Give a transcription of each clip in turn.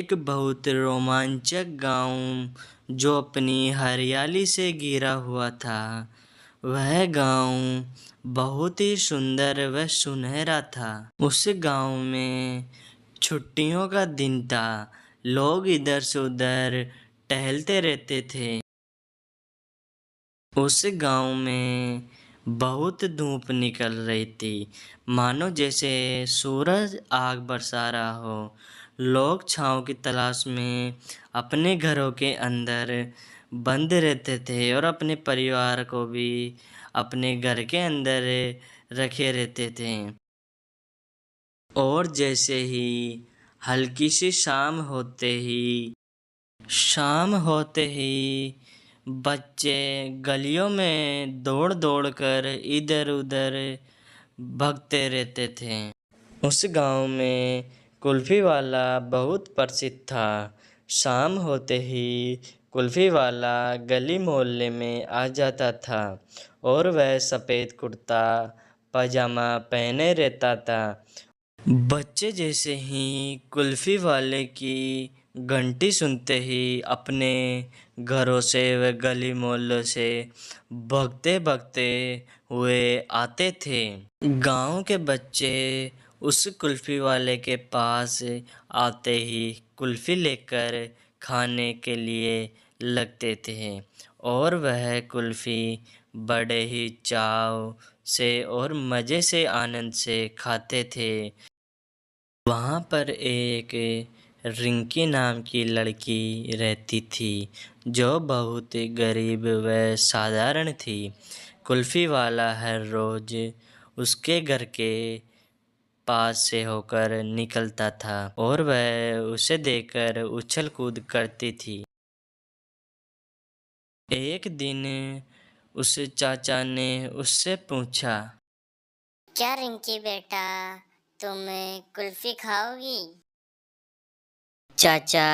एक बहुत रोमांचक गांव जो अपनी हरियाली से घिरा हुआ था। वह गांव बहुत ही सुंदर व सुनहरा था। उस गांव में छुट्टियों का दिन था। लोग इधर से उधर टहलते रहते थे। उस गांव में बहुत धूप निकल रही थी, मानो जैसे सूरज आग बरसा रहा हो। लोग छांव की तलाश में अपने घरों के अंदर बंद रहते थे और अपने परिवार को भी अपने घर के अंदर रखे रहते थे। और जैसे ही हल्की सी शाम होते ही बच्चे गलियों में दौड़ दौड़ कर इधर उधर भागते रहते थे। उस गांव में कुल्फी वाला बहुत प्रसिद्ध था। शाम होते ही कुल्फी वाला गली मोहल्ले में आ जाता था और वह सफ़ेद कुर्ता पजामा पहने रहता था। बच्चे जैसे ही कुल्फी वाले की घंटी सुनते ही अपने घरों से व गली मोहल्लों से भागते भागते हुए आते थे। गांव के बच्चे उस कुल्फी वाले के पास आते ही कुल्फी लेकर खाने के लिए लगते थे और वह कुल्फी बड़े ही चाव से और मज़े से आनंद से खाते थे। वहाँ पर एक रिंकी नाम की लड़की रहती थी जो बहुत गरीब व साधारण थी। कुल्फ़ी वाला हर रोज़ उसके घर के पास से होकर निकलता था और वह उसे देखकर उछल कूद करती थी। एक दिन उस चाचा ने उससे पूछा, क्या रिंकी बेटा, तुम कुल्फी खाओगी? चाचा,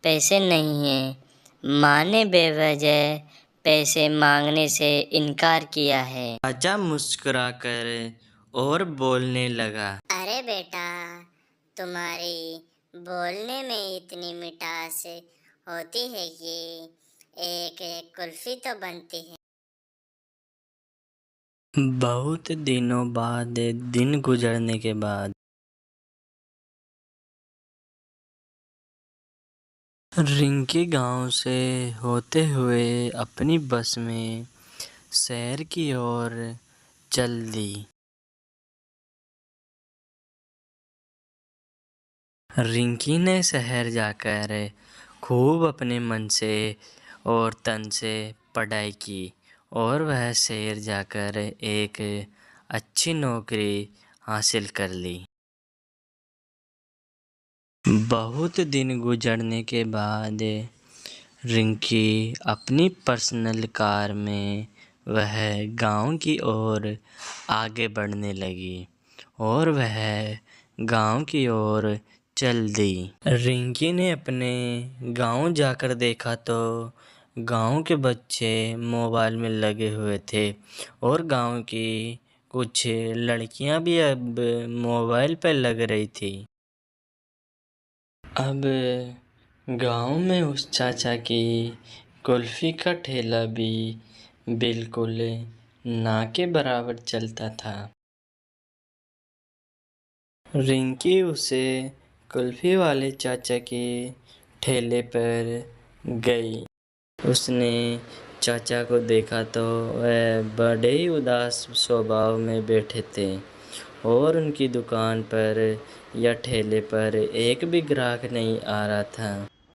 पैसे नहीं हैं। माँ ने बेवजह पैसे मांगने से इनकार किया है। चाचा मुस्कुराकर और बोलने लगा, अरे बेटा, तुम्हारी बोलने में इतनी मिठास होती है कि एक कुल्फी तो बनती है। बहुत दिनों बाद दिन गुजरने के बाद रिंकी गांव से होते हुए अपनी बस में शहर की ओर चल दी। रिंकी ने शहर जाकर खूब अपने मन से और तन से पढ़ाई की और वह शहर जाकर एक अच्छी नौकरी हासिल कर ली। बहुत दिन गुजरने के बाद रिंकी अपनी पर्सनल कार में वह गांव की ओर आगे बढ़ने लगी और वह गांव की ओर चल दी। रिंकी ने अपने गांव जाकर देखा तो गांव के बच्चे मोबाइल में लगे हुए थे और गांव की कुछ लड़कियां भी अब मोबाइल पर लग रही थी। अब गांव में उस चाचा की कुल्फ़ी का ठेला भी बिल्कुल ना के बराबर चलता था। रिंकी उसे कुल्फ़ी वाले चाचा के ठेले पर गई। उसने चाचा को देखा तो वह बड़े ही उदास स्वभाव में बैठे थे और उनकी दुकान पर या ठेले पर एक भी ग्राहक नहीं आ रहा था।